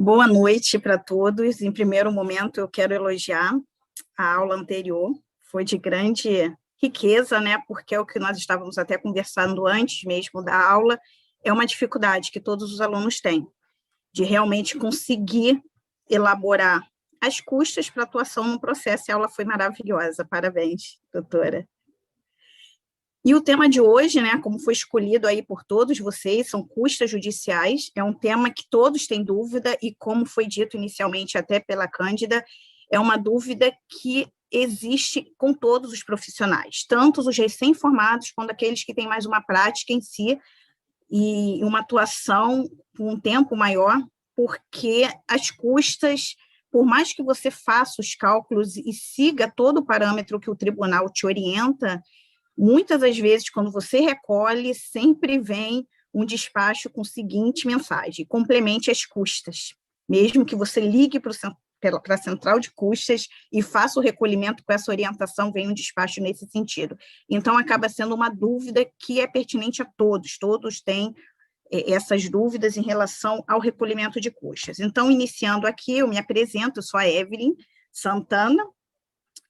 Boa noite para todos. Em primeiro momento, eu quero elogiar a aula anterior. Foi de grande riqueza, né? Porque é o que nós estávamos até conversando antes mesmo da aula, é uma dificuldade que todos os alunos têm, de realmente conseguir elaborar as custas para atuação no processo. A aula foi maravilhosa. Parabéns, doutora. E o tema de hoje, né, como foi escolhido aí por todos vocês, são custas judiciais. É um tema que todos têm dúvida e, como foi dito inicialmente até pela Cândida, é uma dúvida que existe com todos os profissionais, tanto os recém-formados quanto aqueles que têm mais uma prática em si e uma atuação por um tempo maior, porque as custas, por mais que você faça os cálculos e siga todo o parâmetro que o tribunal te orienta, muitas das vezes, quando você recolhe, sempre vem um despacho com a seguinte mensagem: complemente as custas. Mesmo que você ligue para a central de custas e faça o recolhimento com essa orientação, vem um despacho nesse sentido. Então, acaba sendo uma dúvida que é pertinente a todos, todos têm essas dúvidas em relação ao recolhimento de custas. Então, iniciando aqui, eu me apresento, eu sou a Evelyn Santana,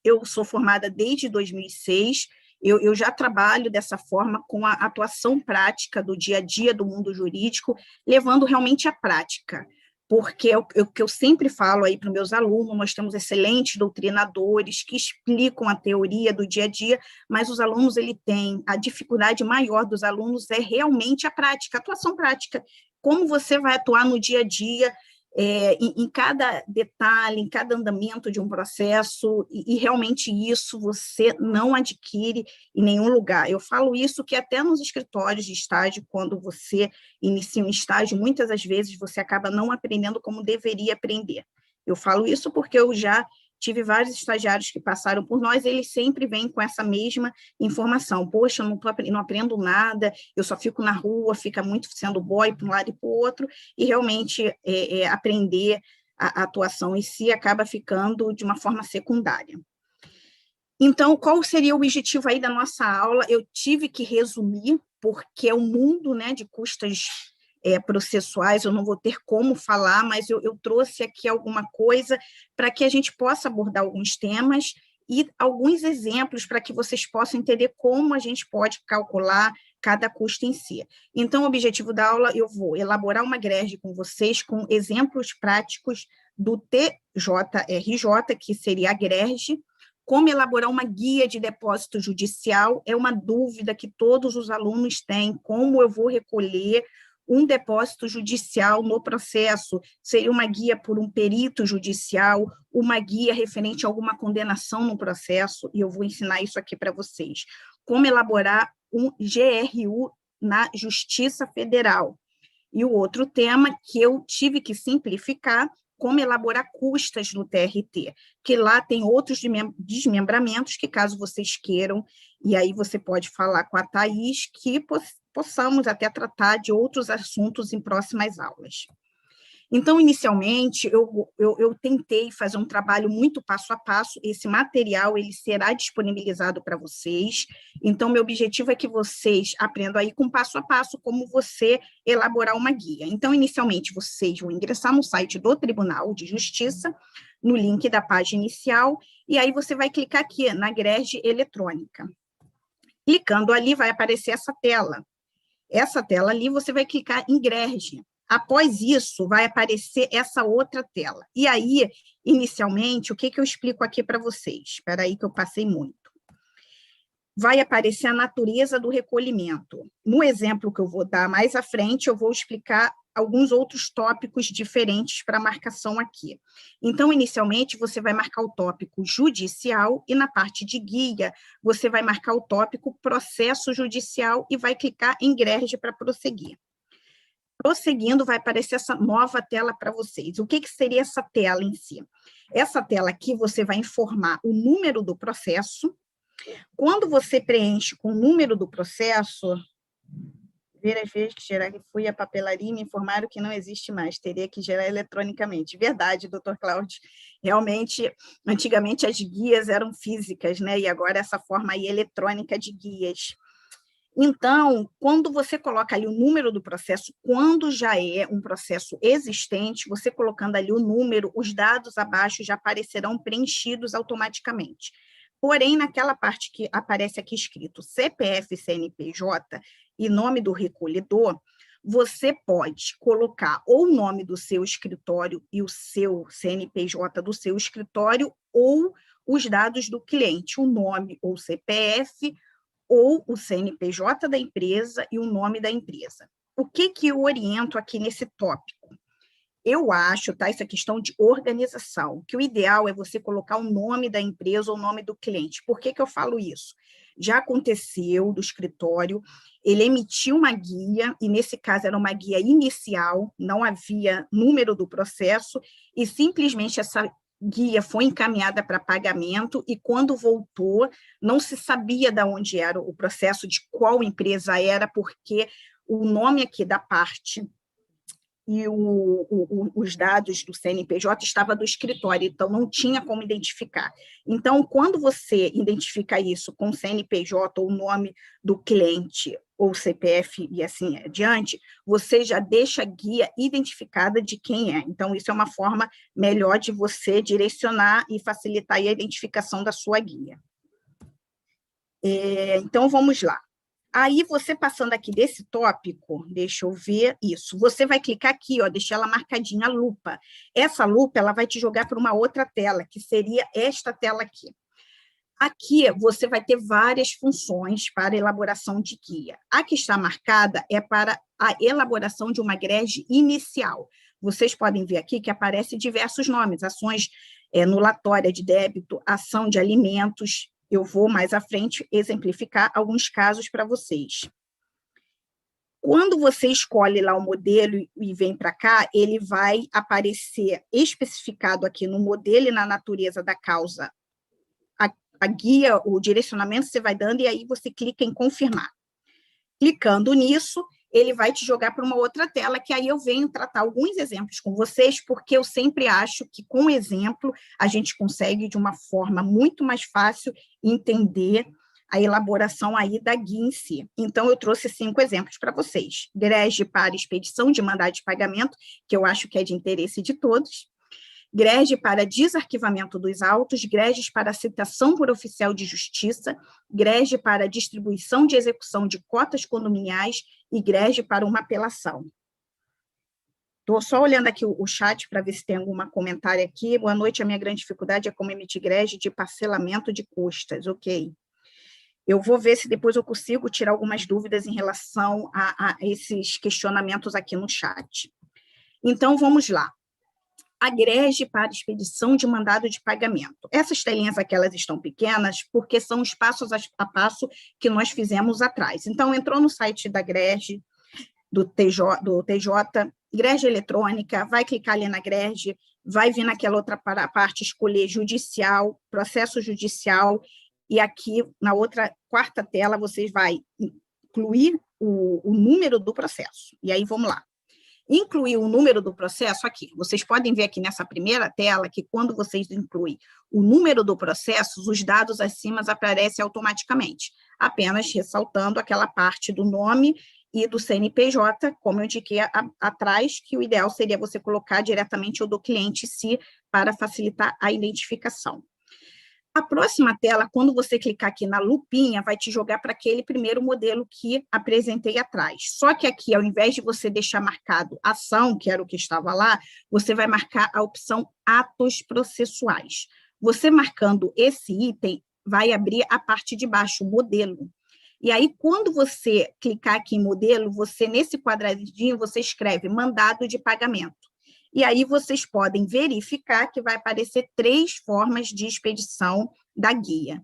eu sou formada desde 2006, eu já trabalho dessa forma com a atuação prática do dia a dia do mundo jurídico, levando realmente à prática, porque o que eu sempre falo aí para os meus alunos, nós temos excelentes doutrinadores que explicam a teoria do dia a dia, mas os alunos, a dificuldade maior dos alunos é realmente a prática, a atuação prática, como você vai atuar no dia a dia, em cada detalhe, em cada andamento de um processo, e realmente isso você não adquire em nenhum lugar. Eu falo isso que até nos escritórios de estágio, quando você inicia um estágio, muitas das vezes você acaba não aprendendo como deveria aprender. Eu falo isso porque eu já tive vários estagiários que passaram por nós, eles sempre vêm com essa mesma informação. Poxa, eu não aprendo nada, eu só fico na rua, fica muito sendo boy para um lado e para o outro, e realmente aprender a atuação em si acaba ficando de uma forma secundária. Então, qual seria o objetivo aí da nossa aula? Eu tive que resumir, porque é um mundo, né, de custas processuais, eu não vou ter como falar, mas eu trouxe aqui alguma coisa para que a gente possa abordar alguns temas e alguns exemplos para que vocês possam entender como a gente pode calcular cada custo em si. Então, o objetivo da aula, eu vou elaborar uma grade com vocês com exemplos práticos do TJRJ, que seria a grade, como elaborar uma guia de depósito judicial, é uma dúvida que todos os alunos têm, como eu vou recolher um depósito judicial no processo, seria uma guia por um perito judicial, uma guia referente a alguma condenação no processo, e eu vou ensinar isso aqui para vocês. Como elaborar um GRU na Justiça Federal. E o outro tema que eu tive que simplificar, como elaborar custas no TRT, que lá tem outros desmembramentos que, caso vocês queiram, e aí você pode falar com a Thaís, que possamos até tratar de outros assuntos em próximas aulas. Então, inicialmente, eu tentei fazer um trabalho muito passo a passo, esse material ele será disponibilizado para vocês, então, meu objetivo é que vocês aprendam aí com passo a passo como você elaborar uma guia. Então, inicialmente, vocês vão ingressar no site do Tribunal de Justiça, no link da página inicial, e aí você vai clicar aqui na grade eletrônica. Clicando ali, vai aparecer essa tela. Essa tela ali, você vai clicar em grade. Após isso, vai aparecer essa outra tela. E aí, inicialmente, o que eu explico aqui para vocês? Espera aí que eu passei muito. Vai aparecer a natureza do recolhimento. No exemplo que eu vou dar mais à frente, eu vou explicar alguns outros tópicos diferentes para marcação aqui. Então, inicialmente, você vai marcar o tópico judicial e na parte de guia, você vai marcar o tópico processo judicial e vai clicar em grade para prosseguir. Prosseguindo, vai aparecer essa nova tela para vocês. O que seria essa tela em si? Essa tela aqui, você vai informar o número do processo. Quando você preenche com o número do processo, várias vezes que gerar que fui à papelaria e me informaram que não existe mais, teria que gerar eletronicamente. Verdade, doutor Cláudio, realmente, antigamente as guias eram físicas, né? E agora essa forma aí eletrônica de guias. Então, quando você coloca ali o número do processo, quando já é um processo existente, você colocando ali o número, os dados abaixo já aparecerão preenchidos automaticamente. Porém, naquela parte que aparece aqui escrito CPF, CNPJ e nome do recolhedor, você pode colocar ou o nome do seu escritório e o seu CNPJ do seu escritório, ou os dados do cliente, o nome ou CPF, ou o CNPJ da empresa e o nome da empresa. O que eu oriento aqui nesse tópico? Eu acho, tá, essa questão de organização, que o ideal é você colocar o nome da empresa ou o nome do cliente. Por que eu falo isso? Já aconteceu do escritório, ele emitiu uma guia, e nesse caso era uma guia inicial, não havia número do processo, e simplesmente essa guia foi encaminhada para pagamento, e quando voltou, não se sabia de onde era o processo, de qual empresa era, porque o nome aqui da parte e os dados do CNPJ estavam do escritório, então não tinha como identificar. Então, quando você identifica isso com o CNPJ ou o nome do cliente, ou CPF e assim adiante, você já deixa a guia identificada de quem é. Então, isso é uma forma melhor de você direcionar e facilitar a identificação da sua guia. Então, vamos lá. Aí, você passando aqui desse tópico, deixa eu ver isso, você vai clicar aqui, ó, deixar ela marcadinha, a lupa. Essa lupa, ela vai te jogar para uma outra tela, que seria esta tela aqui. Aqui, você vai ter várias funções para elaboração de guia. A que está marcada é para a elaboração de uma grade inicial. Vocês podem ver aqui que aparecem diversos nomes, ações anulatória de débito, ação de alimentos. Eu vou mais à frente exemplificar alguns casos para vocês. Quando você escolhe lá o modelo e vem para cá, ele vai aparecer especificado aqui no modelo e na natureza da causa a guia, o direcionamento você vai dando, e aí você clica em confirmar. Clicando nisso, ele vai te jogar para uma outra tela, que aí eu venho tratar alguns exemplos com vocês, porque eu sempre acho que com exemplo a gente consegue, de uma forma muito mais fácil, entender a elaboração aí da guia em si. Então, eu trouxe 5 exemplos para vocês. Grege para expedição de mandado de pagamento, que eu acho que é de interesse de todos. Grege para desarquivamento dos autos, greges para citação por oficial de justiça, grege para distribuição de execução de cotas condominiais e grege para uma apelação. Estou só olhando aqui o chat para ver se tem algum comentário aqui. Boa noite, a minha grande dificuldade é como emitir grege de parcelamento de custas. Ok. Eu vou ver se depois eu consigo tirar algumas dúvidas em relação a esses questionamentos aqui no chat. Então, vamos lá. Agrege para expedição de mandado de pagamento. Essas telinhas aqui, elas estão pequenas, porque são os passos a passo que nós fizemos atrás. Então, entrou no site da Grege, do TJ, Grege eletrônica, vai clicar ali na Grege, vai vir naquela outra parte, escolher judicial, processo judicial, e aqui, na outra quarta tela, vocês vai incluir o número do processo. E aí, vamos lá. Incluir o número do processo aqui. Vocês podem ver aqui nessa primeira tela que quando vocês incluem o número do processo, os dados acima aparecem automaticamente, apenas ressaltando aquela parte do nome e do CNPJ, como eu indiquei atrás, que o ideal seria você colocar diretamente o do cliente em si, para facilitar a identificação. A próxima tela, quando você clicar aqui na lupinha, vai te jogar para aquele primeiro modelo que apresentei atrás. Só que aqui, ao invés de você deixar marcado ação, que era o que estava lá, você vai marcar a opção atos processuais. Você marcando esse item, vai abrir a parte de baixo, modelo. E aí, quando você clicar aqui em modelo, você, nesse quadradinho, você escreve mandado de pagamento. E aí vocês podem verificar que vai aparecer 3 formas de expedição da guia.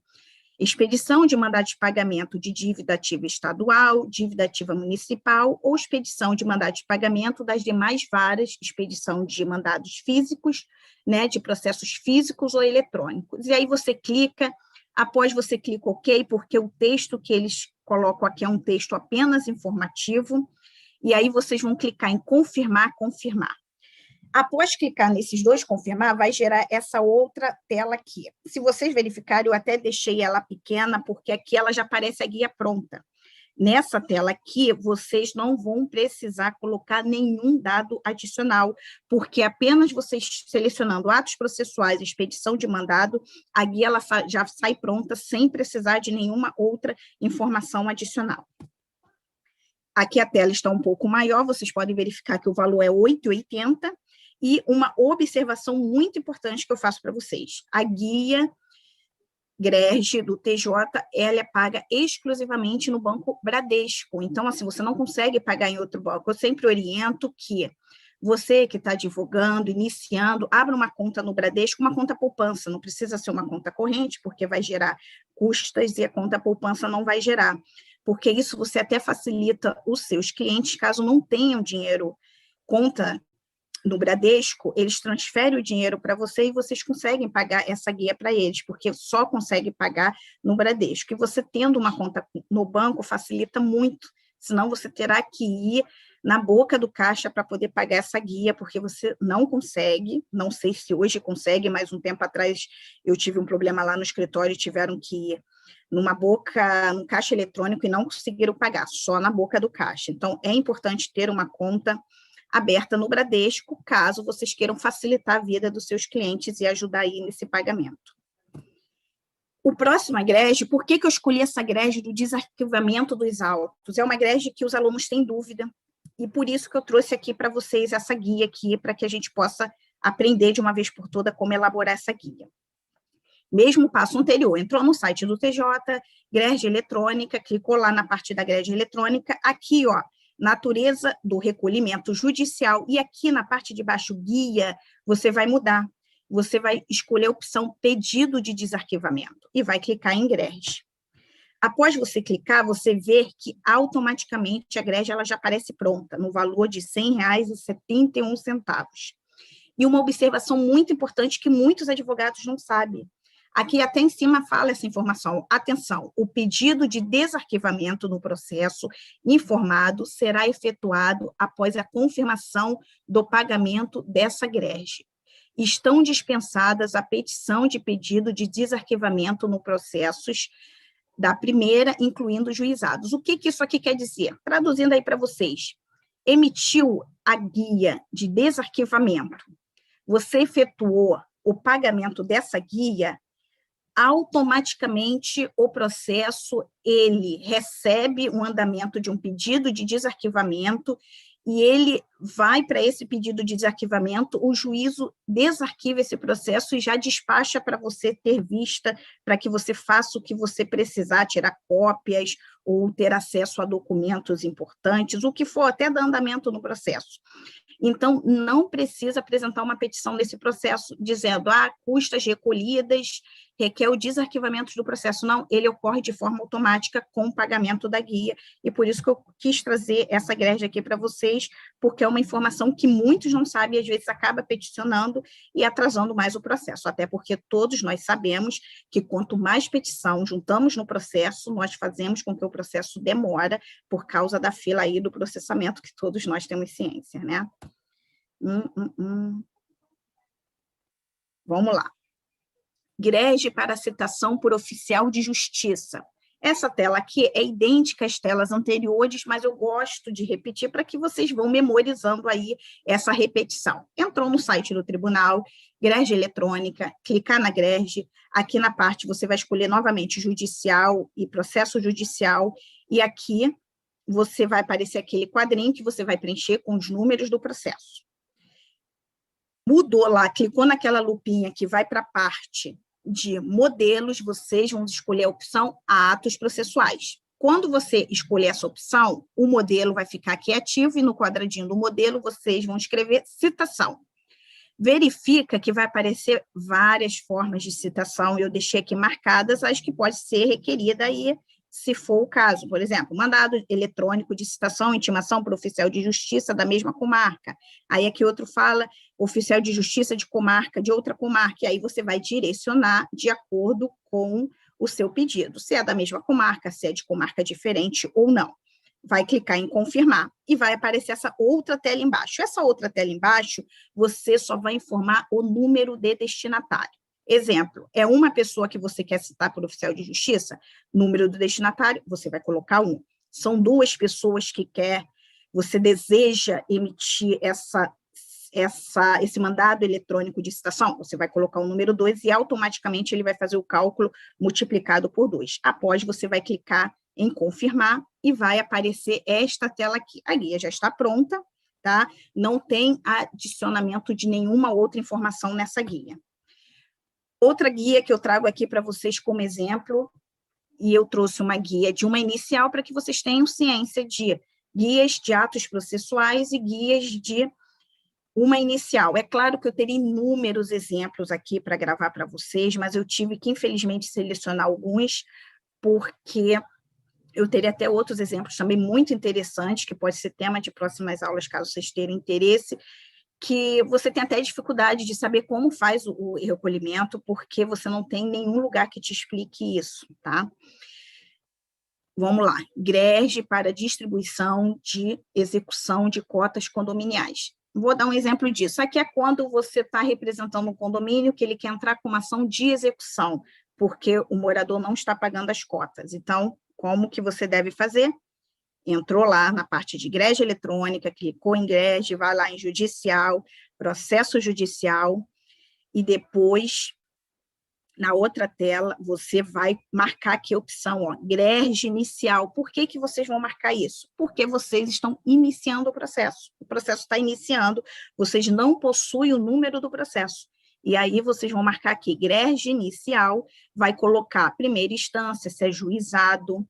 Expedição de mandado de pagamento de dívida ativa estadual, dívida ativa municipal, ou expedição de mandado de pagamento das demais varas, expedição de mandados físicos, né, de processos físicos ou eletrônicos. E aí você clica, após você clica OK, porque o texto que eles colocam aqui é um texto apenas informativo, e aí vocês vão clicar em confirmar, confirmar. Após clicar nesses 2 confirmar, vai gerar essa outra tela aqui. Se vocês verificarem, eu até deixei ela pequena, porque aqui ela já aparece a guia pronta. Nessa tela aqui, vocês não vão precisar colocar nenhum dado adicional, porque apenas vocês selecionando atos processuais, expedição de mandado, a guia ela já sai pronta, sem precisar de nenhuma outra informação adicional. Aqui a tela está um pouco maior, vocês podem verificar que o valor é R$ 8,80, e uma observação muito importante que eu faço para vocês. A guia GRESG do TJ, ela é paga exclusivamente no Banco Bradesco. Então, assim, você não consegue pagar em outro banco. Eu sempre oriento que você que está divulgando, iniciando, abra uma conta no Bradesco, uma conta poupança. Não precisa ser uma conta corrente, porque vai gerar custas e a conta poupança não vai gerar. Porque isso você até facilita os seus clientes, caso não tenham dinheiro, conta no Bradesco, eles transferem o dinheiro para você e vocês conseguem pagar essa guia para eles, porque só consegue pagar no Bradesco. E você tendo uma conta no banco facilita muito, senão você terá que ir na boca do caixa para poder pagar essa guia, porque você não consegue, não sei se hoje consegue, mas um tempo atrás eu tive um problema lá no escritório e tiveram que ir num caixa eletrônico e não conseguiram pagar, só na boca do caixa. Então, é importante ter uma conta aberta no Bradesco, caso vocês queiram facilitar a vida dos seus clientes e ajudar aí nesse pagamento. O próximo egrégio, por que eu escolhi essa egrégio do desarquivamento dos autos? É uma egrégio que os alunos têm dúvida, e por isso que eu trouxe aqui para vocês essa guia aqui, para que a gente possa aprender de uma vez por toda como elaborar essa guia. Mesmo passo anterior, entrou no site do TJ, grade eletrônica, clicou lá na parte da grade eletrônica, aqui, ó, natureza do recolhimento judicial, e aqui na parte de baixo, guia, você vai mudar. Você vai escolher a opção pedido de desarquivamento e vai clicar em GRESG. Após você clicar, você vê que automaticamente a GRESG ela já aparece pronta, no valor de R$ 100,71. E uma observação muito importante que muitos advogados não sabem. Aqui até em cima fala essa informação. Atenção, o pedido de desarquivamento no processo informado será efetuado após a confirmação do pagamento dessa GRESG. Estão dispensadas a petição de pedido de desarquivamento no processos da primeira, incluindo juizados. O que isso aqui quer dizer? Traduzindo aí para vocês. Emitiu a guia de desarquivamento, você efetuou o pagamento dessa guia, automaticamente o processo ele recebe um andamento de um pedido de desarquivamento e ele vai para esse pedido de desarquivamento, o juízo desarquiva esse processo e já despacha para você ter vista, para que você faça o que você precisar, tirar cópias ou ter acesso a documentos importantes, o que for, até dar andamento no processo. Então, não precisa apresentar uma petição nesse processo dizendo, custas recolhidas, requer o desarquivamento do processo. Não, ele ocorre de forma automática com o pagamento da guia, e por isso que eu quis trazer essa grade aqui para vocês, porque é uma informação que muitos não sabem e às vezes acaba peticionando e atrasando mais o processo, até porque todos nós sabemos que quanto mais petição juntamos no processo, nós fazemos com que o processo demora por causa da fila aí do processamento, que todos nós temos ciência, né? Vamos lá. GRESG para citação por oficial de justiça. Essa tela aqui é idêntica às telas anteriores, mas eu gosto de repetir para que vocês vão memorizando aí essa repetição. Entrou no site do tribunal, GRESG eletrônica, clicar na GRESG, aqui na parte você vai escolher novamente judicial e processo judicial, e aqui você vai aparecer aquele quadrinho que você vai preencher com os números do processo. Mudou lá, clicou naquela lupinha que vai para a parte de modelos, vocês vão escolher a opção atos processuais. Quando você escolher essa opção, o modelo vai ficar aqui ativo e no quadradinho do modelo vocês vão escrever citação. Verifica que vai aparecer várias formas de citação, eu deixei aqui marcadas as que pode ser requerida aí, se for o caso. Por exemplo, mandado eletrônico de citação, intimação para oficial de justiça da mesma comarca. Aí aqui outro fala oficial de justiça de comarca, de outra comarca, e aí você vai direcionar de acordo com o seu pedido, se é da mesma comarca, se é de comarca diferente ou não. Vai clicar em confirmar e vai aparecer essa outra tela embaixo. Essa outra tela embaixo, você só vai informar o número de destinatário. Exemplo, é uma pessoa que você quer citar por oficial de justiça, número do destinatário, você vai colocar 1. são duas pessoas que você deseja emitir esse mandado eletrônico de citação, você vai colocar o número 2 e automaticamente ele vai fazer o cálculo multiplicado por 2. Após, você vai clicar em confirmar e vai aparecer esta tela aqui. A guia já está pronta, tá? Não tem adicionamento de nenhuma outra informação nessa guia. Outra guia que eu trago aqui para vocês como exemplo, e eu trouxe uma guia de uma inicial para que vocês tenham ciência de guias de atos processuais e guias de uma inicial. É claro que eu teria inúmeros exemplos aqui para gravar para vocês, mas eu tive que, infelizmente, selecionar alguns, porque eu teria até outros exemplos também muito interessantes, que pode ser tema de próximas aulas, caso vocês tenham interesse, que você tem até dificuldade de saber como faz o recolhimento, porque você não tem nenhum lugar que te explique isso, tá? Vamos lá. GRESD para distribuição de execução de cotas condominiais. Vou dar um exemplo disso. Aqui é quando você está representando um condomínio que ele quer entrar com uma ação de execução, porque o morador não está pagando as cotas. Então, como que você deve fazer? Entrou lá na parte de GRESD eletrônica, clicou em GRESD, vai lá em judicial, processo judicial, e depois, na outra tela, você vai marcar aqui a opção, ó, GRESD inicial. Por que que vocês vão marcar isso? Porque vocês estão iniciando o processo está iniciando, vocês não possuem o número do processo. E aí vocês vão marcar aqui, GRESD inicial, vai colocar primeira instância, se é juizado,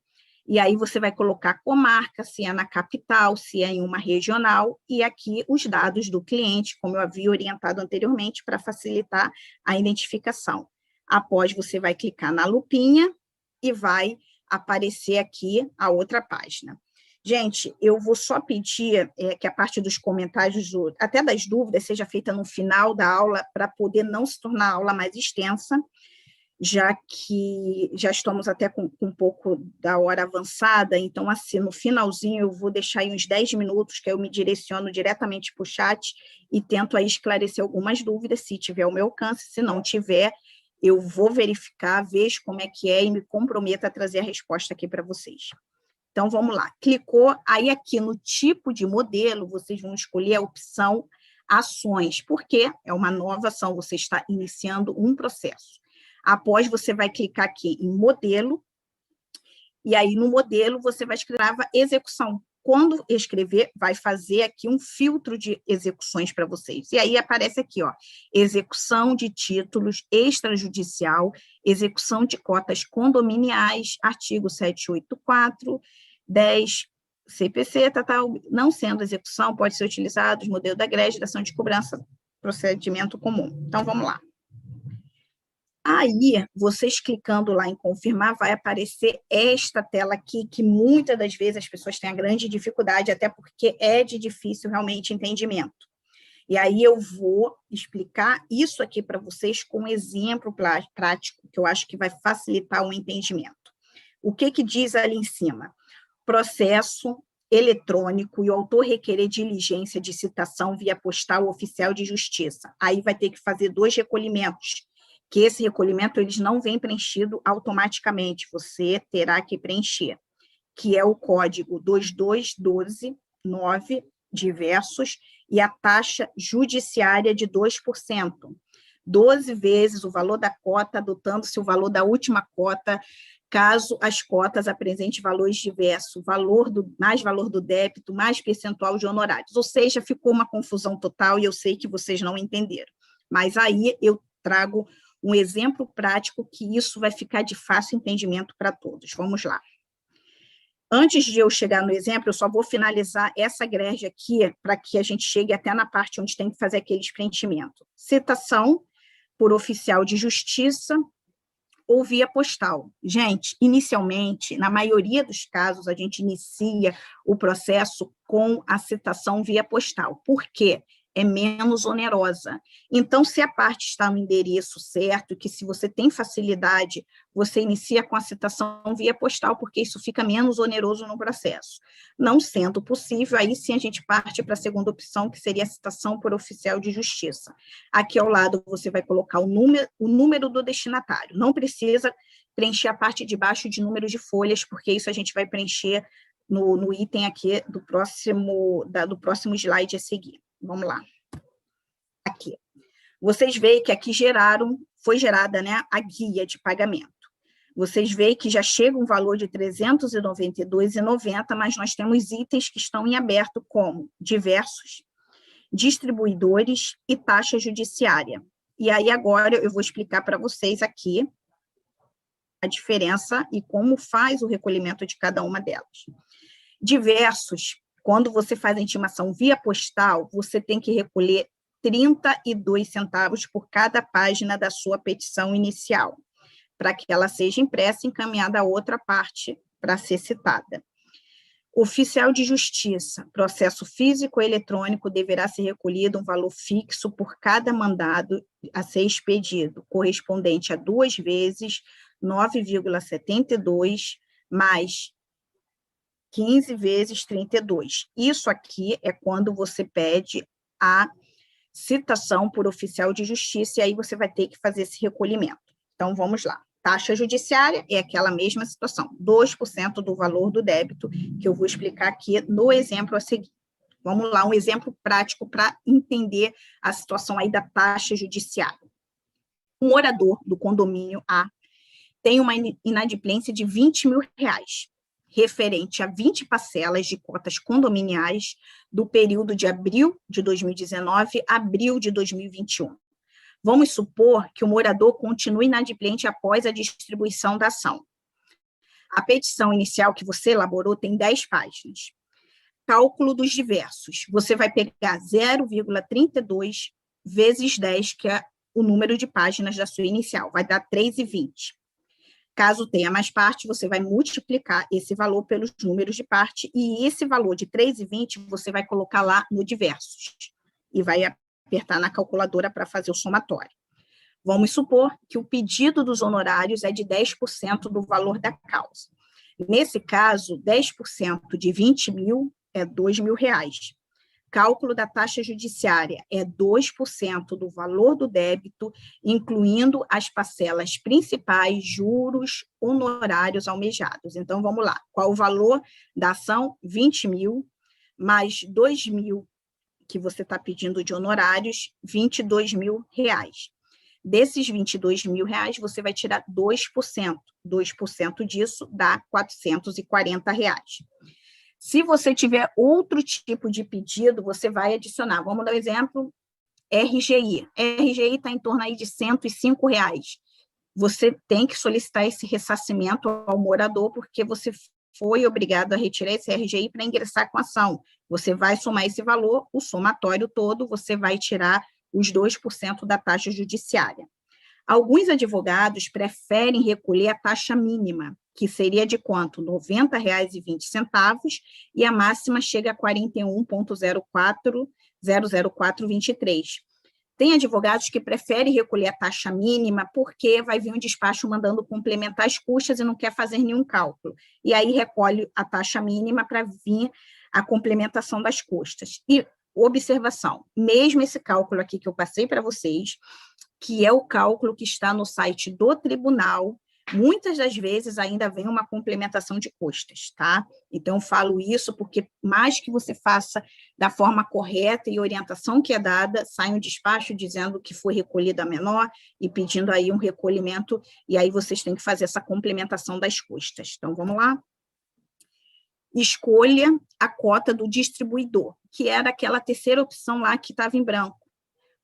e aí você vai colocar comarca, se é na capital, se é em uma regional, e aqui os dados do cliente, como eu havia orientado anteriormente, para facilitar a identificação. Após, você vai clicar na lupinha e vai aparecer aqui a outra página. Gente, eu vou só pedir que a parte dos comentários, até das dúvidas, seja feita no final da aula, para poder não se tornar a aula mais extensa, já que já estamos até com um pouco da hora avançada, então, assim, no finalzinho, eu vou deixar aí uns 10 minutos, que eu me direciono diretamente para o chat e tento aí esclarecer algumas dúvidas, se tiver ao meu alcance. Se não tiver, eu vou verificar, vejo como é que é e me comprometo a trazer a resposta aqui para vocês. Então, vamos lá. Clicou, aí aqui no tipo de modelo, vocês vão escolher a opção ações, porque é uma nova ação, você está iniciando um processo. Após, você vai clicar aqui em modelo, e aí no modelo você vai escrever execução. Quando escrever, vai fazer aqui um filtro de execuções para vocês. E aí aparece aqui, ó, execução de títulos extrajudicial, execução de cotas condominiais, artigo 784, 10 CPC, não sendo execução, pode ser utilizado os modelos da GRESD, ação de cobrança, procedimento comum. Então, vamos lá. Aí, vocês clicando lá em confirmar, vai aparecer esta tela aqui, que muitas das vezes as pessoas têm a grande dificuldade, até porque é de difícil realmente entendimento. E aí eu vou explicar isso aqui para vocês com um exemplo prático, que eu acho que vai facilitar o entendimento. O que que diz ali em cima? Processo eletrônico e o autor requerer diligência de citação via postal oficial de justiça. Aí vai ter que fazer 2 recolhimentos, que esse recolhimento eles não vem preenchido automaticamente, você terá que preencher, que é o código 22129 diversos e a taxa judiciária de 2%, 12 vezes o valor da cota, adotando-se o valor da última cota, caso as cotas apresentem valores diversos, mais valor do débito, mais percentual de honorários. Ou seja, ficou uma confusão total e eu sei que vocês não entenderam. Mas aí eu trago um exemplo prático que isso vai ficar de fácil entendimento para todos. Vamos lá. Antes de eu chegar no exemplo, eu só vou finalizar essa GRESD aqui, para que a gente chegue até na parte onde tem que fazer aqueles preenchimentos. Citação por oficial de justiça ou via postal. Gente, inicialmente, na maioria dos casos, a gente inicia o processo com a citação via postal. Por quê? É menos onerosa. Então, se a parte está no endereço certo, que se você tem facilidade, você inicia com a citação via postal, porque isso fica menos oneroso no processo. Não sendo possível, aí sim a gente parte para a segunda opção, que seria a citação por oficial de justiça. Aqui ao lado você vai colocar o número do destinatário. Não precisa preencher a parte de baixo de número de folhas, porque isso a gente vai preencher no item aqui do próximo slide a seguir. Vamos lá. Aqui. Vocês veem que aqui foi gerada, né, a guia de pagamento. Vocês veem que já chega um valor de R$ 392,90, mas nós temos itens que estão em aberto, como diversos, distribuidores e taxa judiciária. E aí, agora, eu vou explicar para vocês aqui a diferença e como faz o recolhimento de cada uma delas. Diversos, quando você faz a intimação via postal, você tem que recolher 32 centavos por cada página da sua petição inicial, para que ela seja impressa e encaminhada a outra parte para ser citada. Oficial de justiça, processo físico ou eletrônico, deverá ser recolhido um valor fixo por cada mandado a ser expedido, correspondente a 2 vezes 9,72 mais 15 vezes 32. Isso aqui é quando você pede a citação por oficial de justiça, e aí você vai ter que fazer esse recolhimento. Então, vamos lá. Taxa judiciária é aquela mesma situação, 2% do valor do débito, que eu vou explicar aqui no exemplo a seguir. Vamos lá, um exemplo prático para entender a situação aí da taxa judiciária. O morador do condomínio A tem uma inadimplência de R$20 mil, referente a 20 parcelas de cotas condominiais do período de abril de 2019 a abril de 2021. Vamos supor que o morador continue inadimplente após a distribuição da ação. A petição inicial que você elaborou tem 10 páginas. Cálculo dos diversos. Você vai pegar 0,32 vezes 10, que é o número de páginas da sua inicial, vai dar 3,20. Caso tenha mais parte, você vai multiplicar esse valor pelos números de parte, e esse valor de 3,20 você vai colocar lá no diversos, e vai apertar na calculadora para fazer o somatório. Vamos supor que o pedido dos honorários é de 10% do valor da causa. Nesse caso, 10% de 20 mil é R$2 mil. Cálculo da taxa judiciária é 2% do valor do débito, incluindo as parcelas principais, juros, honorários almejados. Então, vamos lá. Qual o valor da ação? 20 mil, mais 2 mil que você está pedindo de honorários, R$22 mil. Desses R$22 mil, você vai tirar 2%. 2% disso dá R$440. Se você tiver outro tipo de pedido, você vai adicionar. Vamos dar um exemplo, RGI. RGI está em torno aí de R$105. Você tem que solicitar esse ressarcimento ao morador, porque você foi obrigado a retirar esse RGI para ingressar com a ação. Você vai somar esse valor, o somatório todo, você vai tirar os 2% da taxa judiciária. Alguns advogados preferem recolher a taxa mínima, que seria de quanto? R$ 90,20, e a máxima chega a 41,00423. Tem advogados que preferem recolher a taxa mínima porque vai vir um despacho mandando complementar as custas e não quer fazer nenhum cálculo. E aí recolhe a taxa mínima para vir a complementação das custas. E observação, mesmo esse cálculo aqui que eu passei para vocês, que é o cálculo que está no site do tribunal, muitas das vezes ainda vem uma complementação de custas, tá? Então, eu falo isso porque mais que você faça da forma correta e orientação que é dada, sai um despacho dizendo que foi recolhida a menor e pedindo aí um recolhimento, e aí vocês têm que fazer essa complementação das custas. Então, vamos lá? Escolha a cota do distribuidor, que era aquela terceira opção lá que estava em branco,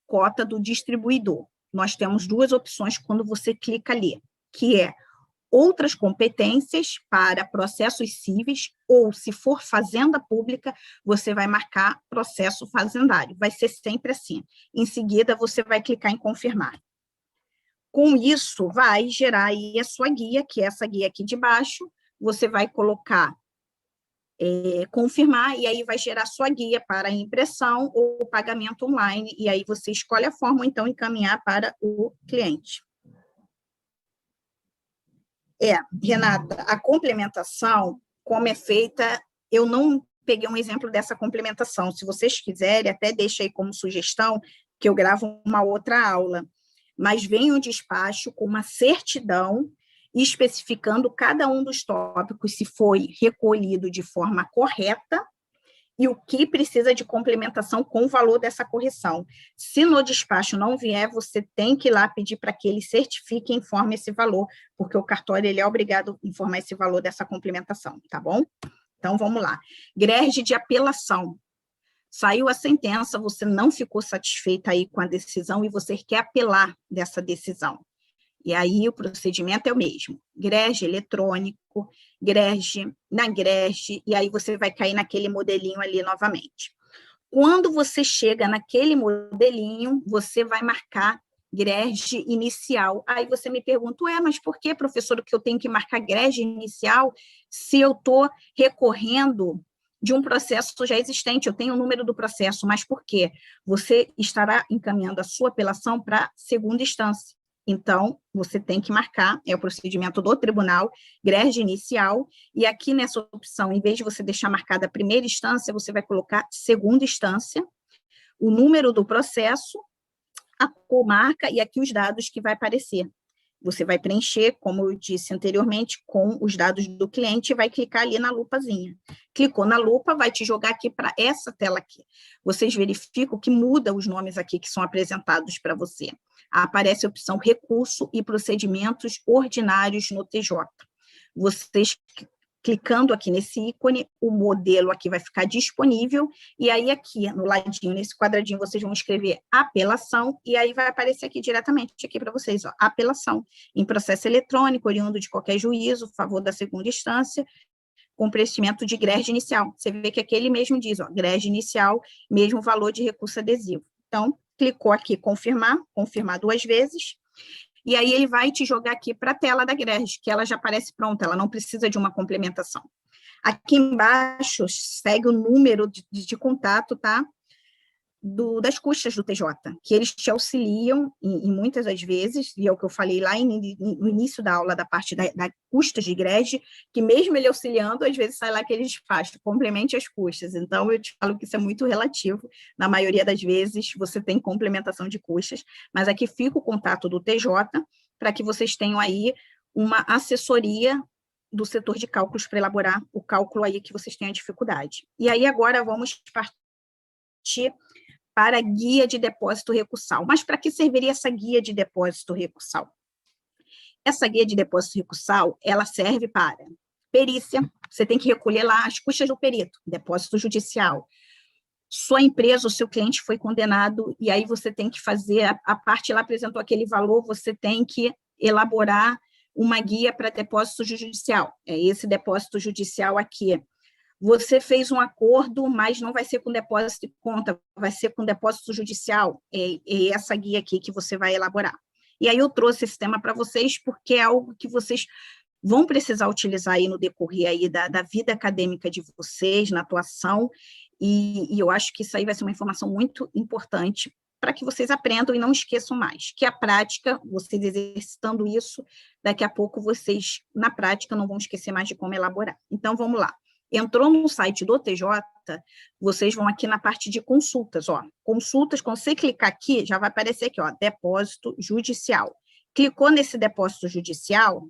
cota do distribuidor. Nós temos duas opções quando você clica ali, que é outras competências para processos cíveis, ou, se for fazenda pública, você vai marcar processo fazendário. Vai ser sempre assim. Em seguida, você vai clicar em confirmar. Com isso, vai gerar aí a sua guia, que é essa guia aqui de baixo. Você vai colocar confirmar, e aí vai gerar sua guia para impressão ou pagamento online, e aí você escolhe a forma, ou então encaminhar para o cliente. Renata, a complementação, como é feita, eu não peguei um exemplo dessa complementação. Se vocês quiserem, até deixa aí como sugestão, que eu gravo uma outra aula. Mas vem um despacho com uma certidão especificando cada um dos tópicos, se foi recolhido de forma correta e o que precisa de complementação com o valor dessa correção. Se no despacho não vier, você tem que ir lá pedir para que ele certifique e informe esse valor, porque o cartório ele é obrigado a informar esse valor dessa complementação, tá bom? Então, vamos lá. Greve de apelação. Saiu a sentença, você não ficou satisfeita aí com a decisão e você quer apelar dessa decisão. E aí o procedimento é o mesmo. Grege eletrônico, grege na grege, e aí você vai cair naquele modelinho ali novamente. Quando você chega naquele modelinho, você vai marcar grege inicial. Aí você me pergunta, mas por que, professor, que eu tenho que marcar grege inicial se eu estou recorrendo de um processo já existente? Eu tenho o número do processo, mas por quê? Você estará encaminhando a sua apelação para segunda instância. Então, você tem que marcar, é o procedimento do tribunal, greve inicial, e aqui nessa opção, em vez de você deixar marcada a primeira instância, você vai colocar segunda instância, o número do processo, a comarca e aqui os dados que vai aparecer. Você vai preencher, como eu disse anteriormente, com os dados do cliente e vai clicar ali na lupazinha. Clicou na lupa, vai te jogar aqui para essa tela aqui. Vocês verificam que muda os nomes aqui que são apresentados para você. Aparece a opção recurso e procedimentos ordinários no TJ. Vocês clicando aqui nesse ícone, o modelo aqui vai ficar disponível, e aí aqui no ladinho, nesse quadradinho, vocês vão escrever apelação, e aí vai aparecer aqui diretamente, aqui para vocês, ó, apelação, em processo eletrônico, oriundo de qualquer juízo, favor da segunda instância, com preenchimento de greve inicial. Você vê que aqui ele mesmo diz, ó, greve inicial, mesmo valor de recurso adesivo. Então, clicou aqui, confirmar 2 vezes, e aí ele vai te jogar aqui para a tela da greve, que ela já aparece pronta, ela não precisa de uma complementação. Aqui embaixo segue o número de contato, tá? Das custas do TJ, que eles te auxiliam em muitas das vezes, e é o que eu falei lá no início da aula, da parte da custas de greve, que mesmo ele auxiliando, às vezes sai lá que eles fazem, complemente as custas. Então, eu te falo que isso é muito relativo, na maioria das vezes você tem complementação de custas, mas aqui fica o contato do TJ, para que vocês tenham aí uma assessoria do setor de cálculos para elaborar o cálculo aí que vocês tenham dificuldade. E aí, agora, vamos partir para a guia de depósito recursal. Mas para que serviria essa guia de depósito recursal? Essa guia de depósito recursal, ela serve para perícia, você tem que recolher lá as custas do perito, depósito judicial. Sua empresa, o seu cliente foi condenado, e aí você tem que fazer, a parte lá apresentou aquele valor, você tem que elaborar uma guia para depósito judicial. É esse depósito judicial aqui. Você fez um acordo, mas não vai ser com depósito de conta, vai ser com depósito judicial. É essa guia aqui que você vai elaborar. E aí eu trouxe esse tema para vocês, porque é algo que vocês vão precisar utilizar aí no decorrer aí da vida acadêmica de vocês, na atuação, e eu acho que isso aí vai ser uma informação muito importante para que vocês aprendam e não esqueçam mais, que a prática, vocês exercitando isso, daqui a pouco vocês, na prática, não vão esquecer mais de como elaborar. Então, vamos lá. Entrou no site do TJ, vocês vão aqui na parte de consultas, ó. Consultas, quando você clicar aqui, já vai aparecer aqui, ó, depósito judicial. Clicou nesse depósito judicial,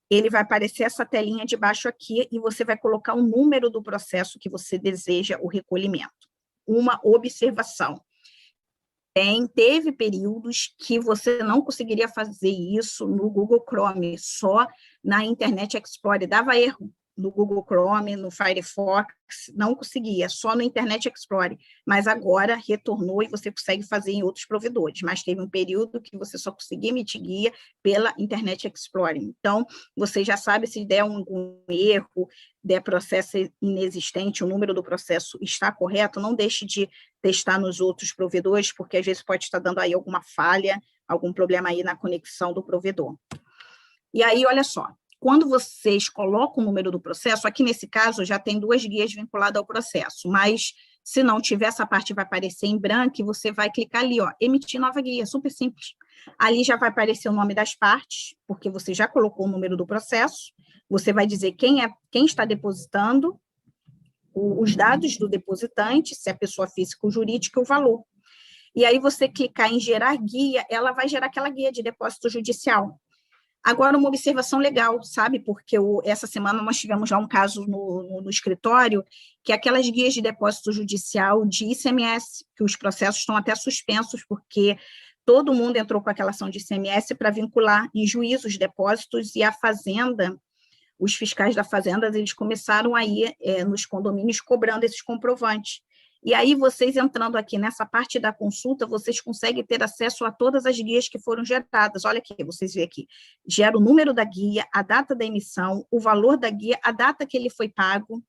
ele vai aparecer essa telinha de baixo aqui e você vai colocar o número do processo que você deseja o recolhimento. Uma observação. Teve períodos que você não conseguiria fazer isso no Google Chrome, só na Internet Explorer, dava erro. No Google Chrome, no Firefox, não conseguia, só no Internet Explorer, mas agora retornou e você consegue fazer em outros provedores, mas teve um período que você só conseguia emitir guia pela Internet Explorer. Então, você já sabe se der algum erro, der processo inexistente, o número do processo está correto, não deixe de testar nos outros provedores, porque às vezes pode estar dando aí alguma falha, algum problema aí na conexão do provedor. E aí, olha só, quando vocês colocam o número do processo, aqui nesse caso já tem 2 guias vinculadas ao processo, mas se não tiver, essa parte vai aparecer em branco e você vai clicar ali, ó, emitir nova guia, super simples. Ali já vai aparecer o nome das partes, porque você já colocou o número do processo, você vai dizer quem está depositando, os dados do depositante, se é pessoa física ou jurídica, o valor. E aí você clicar em gerar guia, ela vai gerar aquela guia de depósito judicial. Agora, uma observação legal, sabe? Porque essa semana nós tivemos já um caso no escritório, que é aquelas guias de depósito judicial de ICMS, que os processos estão até suspensos, porque todo mundo entrou com aquela ação de ICMS para vincular em juízo os depósitos, e a Fazenda, os fiscais da Fazenda, eles começaram a ir nos condomínios cobrando esses comprovantes. E aí, vocês entrando aqui nessa parte da consulta, vocês conseguem ter acesso a todas as guias que foram geradas. Olha aqui, vocês veem aqui, gera o número da guia, a data da emissão, o valor da guia, a data que ele foi pago,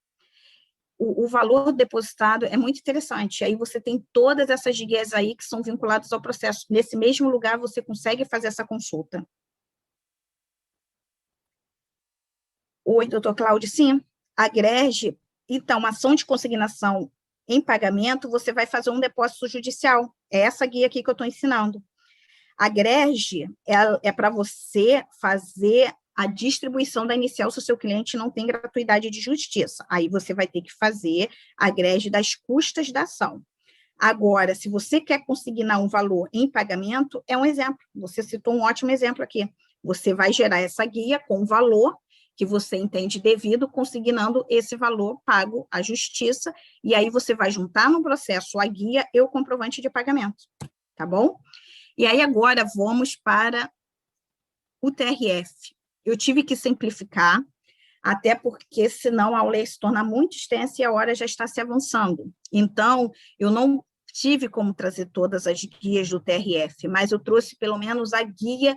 o valor depositado, é muito interessante. Aí você tem todas essas guias aí que são vinculadas ao processo. Nesse mesmo lugar, você consegue fazer essa consulta. Oi, doutor Cláudio, sim. A GREG, então, ação de consignação em pagamento, você vai fazer um depósito judicial. É essa guia aqui que eu estou ensinando. A GREG é para você fazer a distribuição da inicial se o seu cliente não tem gratuidade de justiça. Aí você vai ter que fazer a GREG das custas da ação. Agora, se você quer consignar um valor em pagamento, é um exemplo. Você citou um ótimo exemplo aqui. Você vai gerar essa guia com o valor que você entende devido, consignando esse valor pago à justiça, e aí você vai juntar no processo a guia e o comprovante de pagamento, tá bom? E aí agora vamos para o TRF. Eu tive que simplificar, até porque senão a aula ia se tornar muito extensa e a hora já está se avançando. Então, eu não tive como trazer todas as guias do TRF, mas eu trouxe pelo menos a guia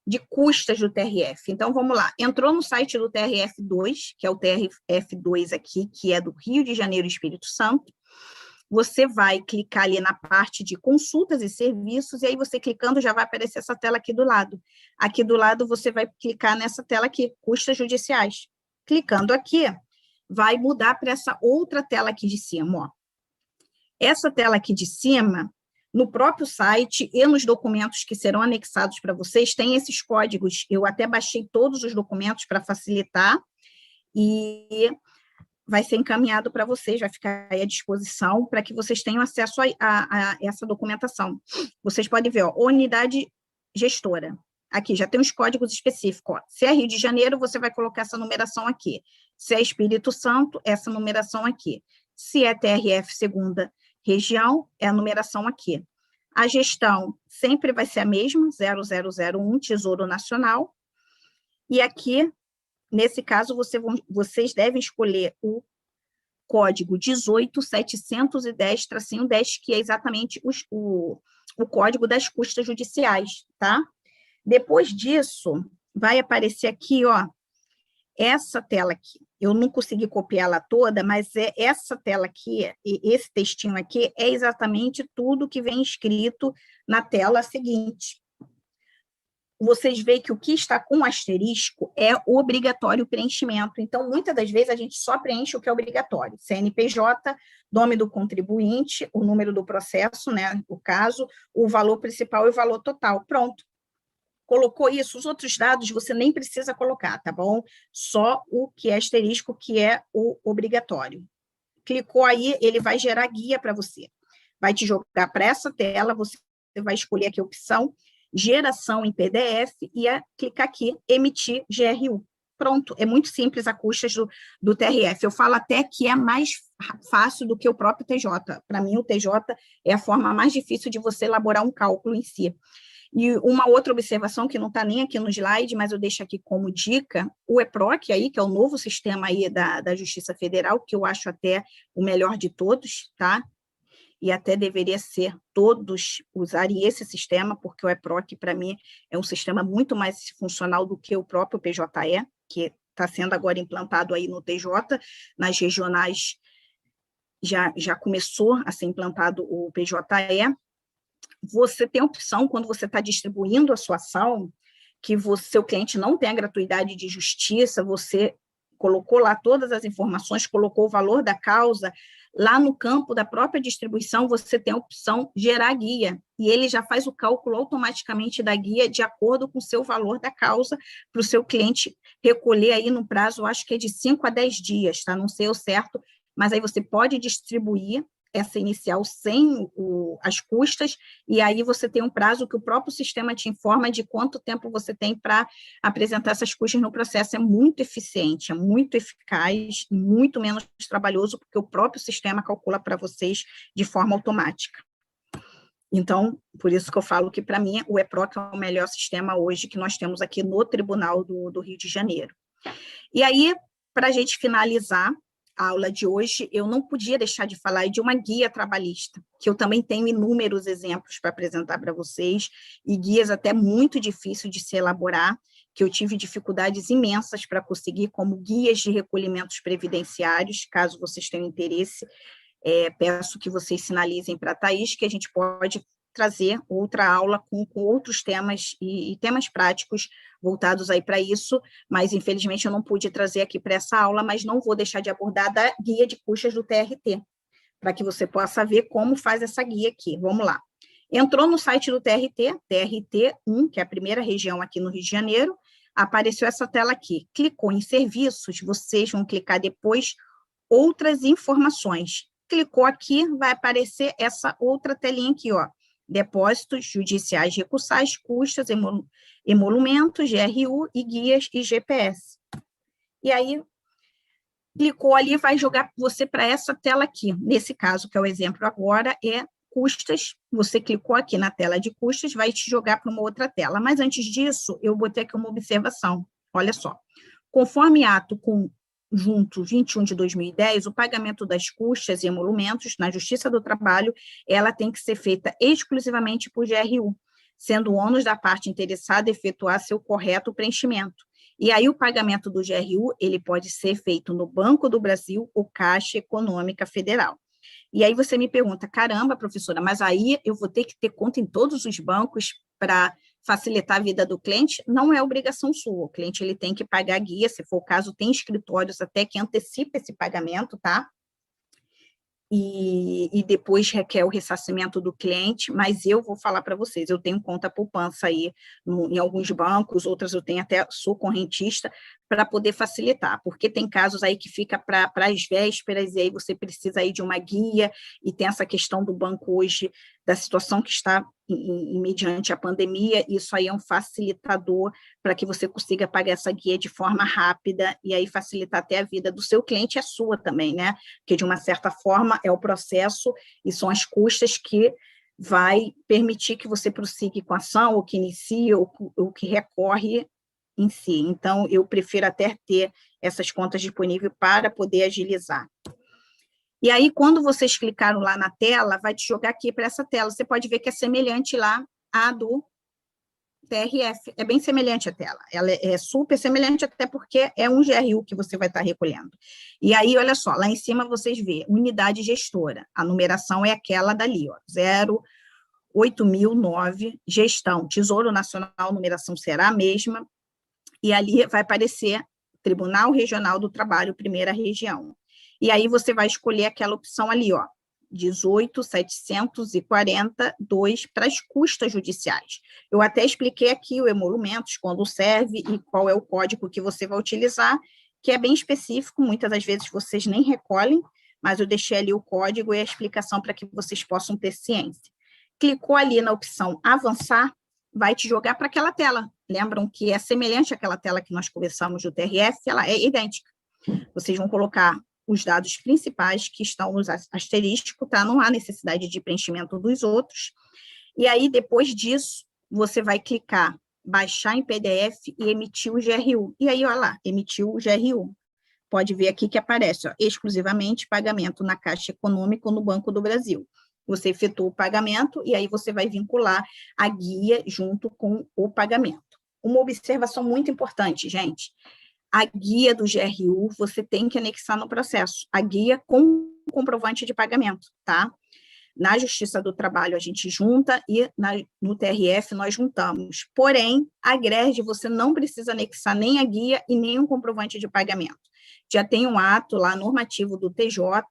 de custas do TRF. Então, vamos lá. Entrou no site do TRF2, que é o TRF2 aqui, que é do Rio de Janeiro e Espírito Santo. Você vai clicar ali na parte de consultas e serviços, e aí você clicando já vai aparecer essa tela aqui do lado. Aqui do lado você vai clicar nessa tela aqui, custas judiciais. Clicando aqui, vai mudar para essa outra tela aqui de cima, ó. Essa tela aqui de cima, no próprio site e nos documentos que serão anexados para vocês, tem esses códigos. Eu até baixei todos os documentos para facilitar, e vai ser encaminhado para vocês, vai ficar aí à disposição para que vocês tenham acesso a essa documentação. Vocês podem ver, ó, unidade gestora. Aqui já tem os códigos específicos. Ó. Se é Rio de Janeiro, você vai colocar essa numeração aqui. Se é Espírito Santo, essa numeração aqui. Se é TRF segunda região, é a numeração aqui. A gestão sempre vai ser a mesma, 0001, Tesouro Nacional. E aqui, nesse caso, vocês devem escolher o código 18710-10, que é exatamente o código das custas judiciais, tá? Depois disso, vai aparecer aqui, ó, essa tela aqui. Eu não consegui copiar ela toda, mas essa tela aqui, esse textinho aqui, é exatamente tudo que vem escrito na tela seguinte. Vocês veem que o que está com asterisco é obrigatório preenchimento. Então, muitas das vezes, a gente só preenche o que é obrigatório. CNPJ, nome do contribuinte, o número do processo, né, o caso, o valor principal e o valor total. Pronto. Colocou isso, os outros dados você nem precisa colocar, tá bom? Só o que é asterisco, que é o obrigatório. Clicou aí, ele vai gerar guia para você. Vai te jogar para essa tela, você vai escolher aqui a opção geração em PDF e clicar aqui, emitir GRU. Pronto, é muito simples a custas do TRF. Eu falo até que é mais fácil do que o próprio TJ. Para mim, o TJ é a forma mais difícil de você elaborar um cálculo em si. E uma outra observação que não está nem aqui no slide, mas eu deixo aqui como dica, o EPROC aí, que é o novo sistema aí da Justiça Federal, que eu acho até o melhor de todos, tá? E até deveria ser todos usarem esse sistema, porque o EPROC, para mim, é um sistema muito mais funcional do que o próprio PJE, que está sendo agora implantado aí no TJ, nas regionais já começou a ser implantado o PJE. Você tem a opção, quando você está distribuindo a sua ação, que seu cliente não tem a gratuidade de justiça, você colocou lá todas as informações, colocou o valor da causa, lá no campo da própria distribuição, você tem a opção gerar guia, e ele já faz o cálculo automaticamente da guia de acordo com o seu valor da causa, para o seu cliente recolher aí no prazo, acho que é de 5 a 10 dias, tá? Não sei o certo, mas aí você pode distribuir essa inicial sem as custas, e aí você tem um prazo que o próprio sistema te informa de quanto tempo você tem para apresentar essas custas no processo. É muito eficiente, é muito eficaz, muito menos trabalhoso, porque o próprio sistema calcula para vocês de forma automática. Então, por isso que eu falo que, para mim, o EPROC é o melhor sistema hoje que nós temos aqui no Tribunal do Rio de Janeiro. E aí, para a gente finalizar a aula de hoje, eu não podia deixar de falar de uma guia trabalhista, que eu também tenho inúmeros exemplos para apresentar para vocês, e guias até muito difíceis de se elaborar, que eu tive dificuldades imensas para conseguir, como guias de recolhimentos previdenciários, caso vocês tenham interesse. Peço que vocês sinalizem para a Thaís que a gente pode trazer outra aula com outros temas e temas práticos voltados aí para isso, mas infelizmente eu não pude trazer aqui para essa aula, mas não vou deixar de abordar da guia de custas do TRT, para que você possa ver como faz essa guia aqui. Vamos lá. Entrou no site do TRT, TRT1, que é a primeira região aqui no Rio de Janeiro, apareceu essa tela aqui. Clicou em serviços, vocês vão clicar depois outras informações. Clicou aqui, vai aparecer essa outra telinha aqui, ó. Depósitos judiciais recursais, custas, emolumentos, GRU e guias e GPS. E aí, clicou ali, vai jogar você para essa tela aqui. Nesse caso, que é o exemplo agora, é custas. Você clicou aqui na tela de custas, vai te jogar para uma outra tela. Mas antes disso, eu botei aqui uma observação. Olha só. Conforme ato conjunto 21 de 2010, o pagamento das custas e emolumentos na Justiça do Trabalho, ela tem que ser feita exclusivamente por GRU, sendo o ônus da parte interessada efetuar seu correto preenchimento. E aí o pagamento do GRU, ele pode ser feito no Banco do Brasil ou Caixa Econômica Federal. E aí você me pergunta, caramba, professora, mas aí eu vou ter que ter conta em todos os bancos para facilitar a vida do cliente? Não é obrigação sua, o cliente ele tem que pagar guia, se for o caso, tem escritórios até que antecipa esse pagamento, tá? E depois requer o ressarcimento do cliente, mas eu vou falar para vocês, eu tenho conta poupança aí em alguns bancos, outras eu tenho até, sou correntista, para poder facilitar, porque tem casos aí que fica para as vésperas, e aí você precisa aí de uma guia, e tem essa questão do banco hoje, da situação que está mediante a pandemia, isso aí é um facilitador para que você consiga pagar essa guia de forma rápida, e aí facilitar até a vida do seu cliente e a sua também, né? Porque, de uma certa forma, é o processo e são as custas que vai permitir que você prossiga com a ação, ou que inicie, ou que recorre em si. Então, eu prefiro até ter essas contas disponíveis para poder agilizar. E aí, quando vocês clicaram lá na tela, vai te jogar aqui para essa tela. Você pode ver que é semelhante lá à do TRF. É bem semelhante a tela. Ela é super semelhante, até porque é um GRU que você vai estar recolhendo. E aí, olha só, lá em cima vocês vê unidade gestora. A numeração é aquela dali, ó, 08009, gestão. Tesouro Nacional, numeração será a mesma. E ali vai aparecer Tribunal Regional do Trabalho, primeira região. E aí você vai escolher aquela opção ali, ó, 18.742 para as custas judiciais. Eu até expliquei aqui o emolumentos, quando serve e qual é o código que você vai utilizar, que é bem específico, muitas das vezes vocês nem recolhem, mas eu deixei ali o código e a explicação para que vocês possam ter ciência. Clicou ali na opção avançar, vai te jogar para aquela tela. Lembram que é semelhante àquela tela que nós conversamos do TRF, ela é idêntica. Vocês vão colocar os dados principais que estão nos asterísticos, tá? Não há necessidade de preenchimento dos outros. E aí, depois disso, você vai clicar, baixar em PDF e emitir o GRU. E aí, olha lá, emitiu o GRU. Pode ver aqui que aparece, ó, exclusivamente pagamento na Caixa Econômica ou no Banco do Brasil. Você efetua o pagamento e aí você vai vincular a guia junto com o pagamento. Uma observação muito importante, gente. A guia do GRU você tem que anexar no processo. A guia com comprovante de pagamento, tá? Na Justiça do Trabalho a gente junta e no TRF nós juntamos. Porém, a GRERD você não precisa anexar nem a guia e nem um comprovante de pagamento. Já tem um ato lá normativo do TJ,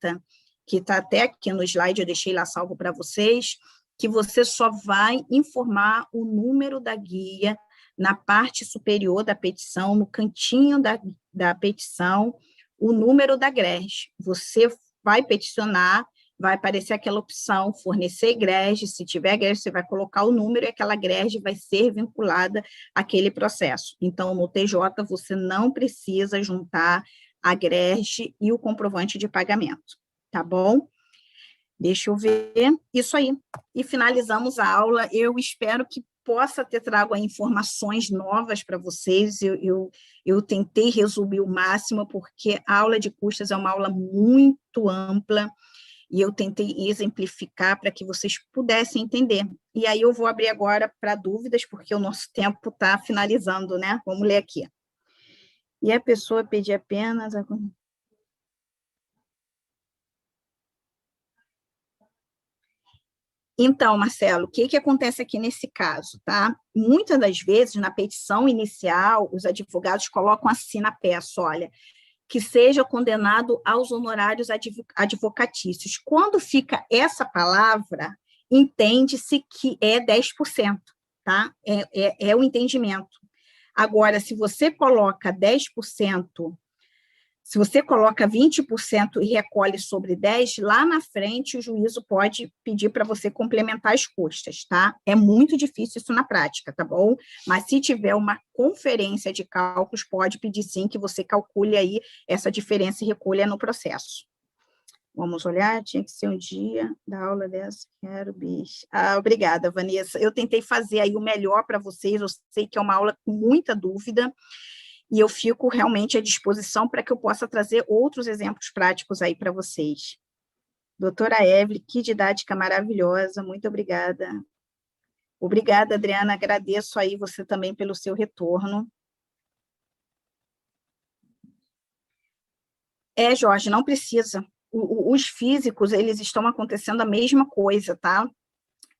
que está até aqui no slide, eu deixei lá salvo para vocês, que você só vai informar o número da guia na parte superior da petição, no cantinho da petição, o número da GRERD. Você vai peticionar, vai aparecer aquela opção, fornecer grege, se tiver grege, você vai colocar o número e aquela grege vai ser vinculada àquele processo. Então, no TJ, você não precisa juntar a grege e o comprovante de pagamento, tá bom? Deixa eu ver, isso aí. E finalizamos a aula, eu espero que possa ter trago informações novas para vocês, eu tentei resumir o máximo, porque a aula de custas é uma aula muito ampla, e eu tentei exemplificar para que vocês pudessem entender. E aí eu vou abrir agora para dúvidas, porque o nosso tempo está finalizando, né? Vamos ler aqui. E a pessoa pedir apenas... Então, Marcelo, o que acontece aqui nesse caso, tá? Muitas das vezes, na petição inicial, os advogados colocam assim na peça, olha, que seja condenado aos honorários advocatícios. Quando fica essa palavra, entende-se que é 10%, tá? É o entendimento. Agora, se você coloca 10%, se você coloca 20% e recolhe sobre 10%, lá na frente o juízo pode pedir para você complementar as custas, tá? É muito difícil isso na prática, tá bom? Mas se tiver uma conferência de cálculos, pode pedir sim que você calcule aí essa diferença e recolha no processo. Vamos olhar, tinha que ser um dia da aula dessa, quero bicho. Obrigada, Vanessa. Eu tentei fazer aí o melhor para vocês, eu sei que é uma aula com muita dúvida, e eu fico realmente à disposição para que eu possa trazer outros exemplos práticos aí para vocês. Doutora Evelyn, que didática maravilhosa, muito obrigada. Obrigada, Adriana, agradeço aí você também pelo seu retorno. Jorge, não precisa. Os físicos, eles estão acontecendo a mesma coisa, tá?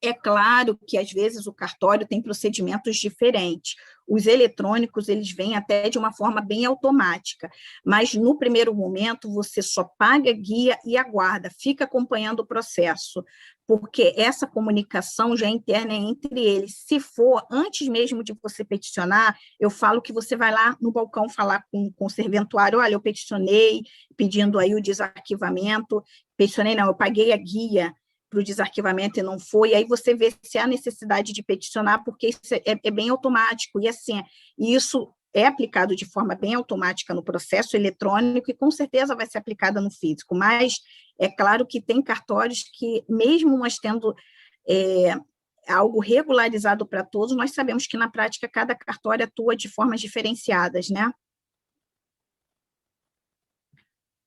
É claro que, às vezes, o cartório tem procedimentos diferentes. Os eletrônicos, eles vêm até de uma forma bem automática, mas, no primeiro momento, você só paga guia e aguarda, fica acompanhando o processo, porque essa comunicação já é interna entre eles. Se for, antes mesmo de você peticionar, eu falo que você vai lá no balcão falar com o serventuário, olha, eu peticionei, pedindo aí o desarquivamento, peticionei não, eu paguei a guia, para o desarquivamento e não foi, aí você vê se há necessidade de peticionar, porque isso é bem automático, e assim, isso é aplicado de forma bem automática no processo eletrônico e com certeza vai ser aplicada no físico, mas é claro que tem cartórios que, mesmo nós tendo algo regularizado para todos, nós sabemos que na prática cada cartório atua de formas diferenciadas, né?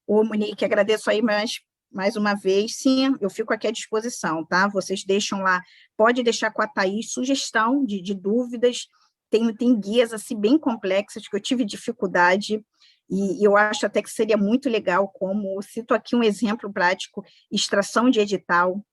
Ô, Monique, agradeço aí mais uma vez, sim, eu fico aqui à disposição, tá? Vocês deixam lá, pode deixar com a Thaís sugestão de dúvidas, tem guias, assim, bem complexas, que eu tive dificuldade, e eu acho até que seria muito legal, como, cito aqui um exemplo prático, extração de edital,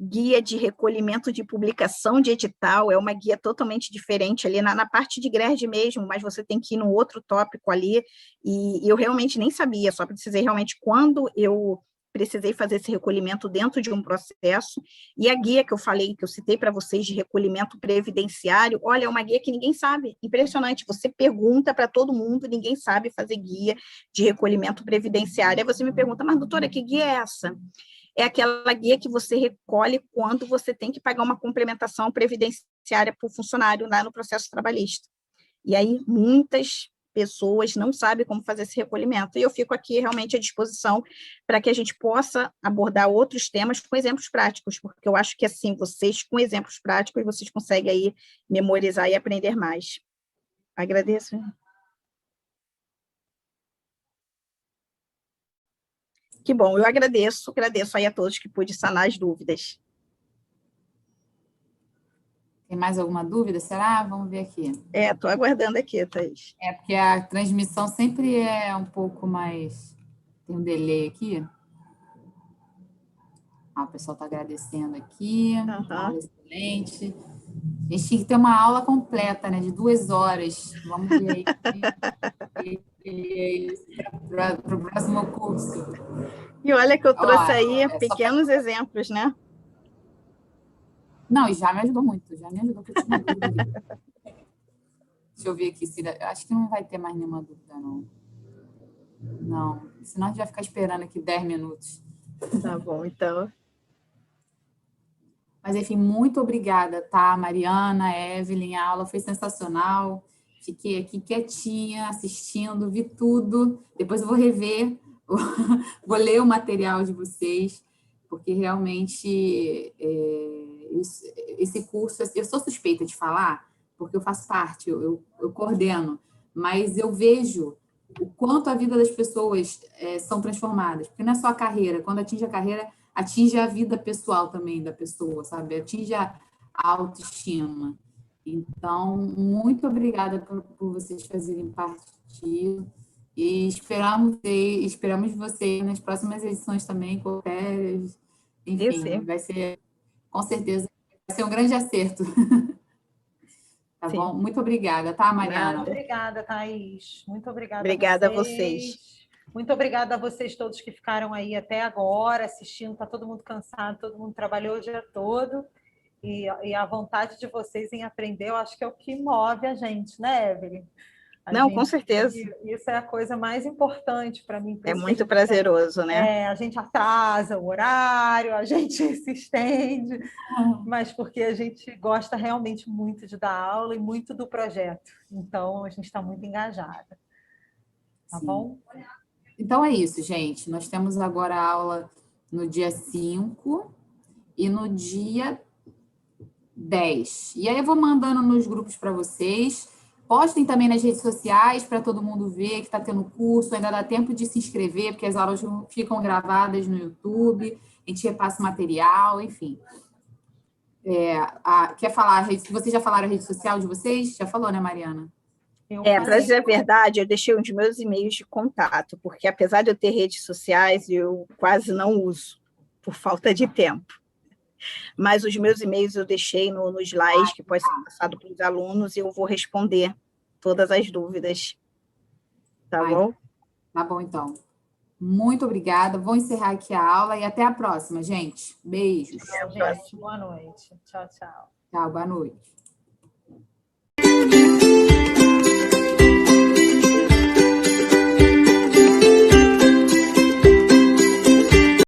guia de recolhimento de publicação de edital, é uma guia totalmente diferente ali na parte de grade mesmo, mas você tem que ir no outro tópico ali, e eu realmente nem sabia, só precisei realmente, quando eu precisei fazer esse recolhimento dentro de um processo, e a guia que eu falei, que eu citei para vocês de recolhimento previdenciário, olha, é uma guia que ninguém sabe, impressionante, você pergunta para todo mundo, ninguém sabe fazer guia de recolhimento previdenciário, aí você me pergunta, mas doutora, que guia é essa? É aquela guia que você recolhe quando você tem que pagar uma complementação previdenciária para o funcionário lá no processo trabalhista. E aí, muitas pessoas não sabem como fazer esse recolhimento, e eu fico aqui realmente à disposição para que a gente possa abordar outros temas com exemplos práticos, porque eu acho que, assim, vocês, com exemplos práticos, vocês conseguem aí memorizar e aprender mais. Agradeço. Que bom, eu agradeço aí a todos que pude sanar as dúvidas. Tem mais alguma dúvida, será? Vamos ver aqui. Estou aguardando aqui, Thaís. Porque a transmissão sempre é um pouco mais... Tem um delay aqui. O pessoal está agradecendo aqui. Aula excelente. A gente tinha que ter uma aula completa, né? De 2 horas. Vamos ver aí para o próximo curso. E olha que eu trouxe aí pequenos exemplos, né? Não, e já me ajudou muito, já me ajudou, porque eu tinha dúvida. Deixa eu ver aqui, acho que não vai ter mais nenhuma dúvida, não. Não, senão a gente vai ficar esperando aqui 10 minutos. Tá bom, então. Mas, enfim, muito obrigada, tá, Mariana, Evelyn, a aula foi sensacional. Fiquei aqui quietinha, assistindo, vi tudo. Depois eu vou rever, vou ler o material de vocês, porque realmente esse curso, eu sou suspeita de falar, porque eu faço parte, eu coordeno, mas eu vejo o quanto a vida das pessoas são transformadas, porque não é só a carreira, quando atinge a carreira, atinge a vida pessoal também da pessoa, sabe? Atinge a autoestima. Então, muito obrigada por vocês fazerem parte disso. E esperamos você nas próximas edições também, qualquer, enfim, vai ser, com certeza, vai ser um grande acerto. Tá bom? Muito obrigada, tá, Mariana? Muito obrigada, Thaís. Muito obrigada, obrigada a vocês. Muito obrigada a vocês todos que ficaram aí até agora assistindo. Está todo mundo cansado, todo mundo trabalhou o dia todo. E a vontade de vocês em aprender, eu acho que é o que move a gente, né, Evelyn? Com certeza. Isso é a coisa mais importante para mim. É muito prazeroso, né? A gente atrasa o horário, a gente se estende, mas porque a gente gosta realmente muito de dar aula e muito do projeto. Então, a gente está muito engajada. Tá bom? Então, é isso, gente. Nós temos agora a aula no dia 5 e no dia 10. E aí eu vou mandando nos grupos para vocês. Postem também nas redes sociais para todo mundo ver que está tendo curso. Ainda dá tempo de se inscrever, porque as aulas ficam gravadas no YouTube. A gente repassa o material, enfim. Quer falar? Vocês já falaram a rede social de vocês? Já falou, né, Mariana? Para dizer a verdade, eu deixei os meus e-mails de contato, porque apesar de eu ter redes sociais, eu quase não uso, por falta de tempo. Mas os meus e-mails eu deixei no slide, que pode ser passado para os alunos, e eu vou responder todas as dúvidas. Tá bom? Tá bom, então. Muito obrigada. Vou encerrar aqui a aula e até a próxima, gente. Beijos. Tchau, gente. Boa noite. Tchau, tchau. Tchau, boa noite.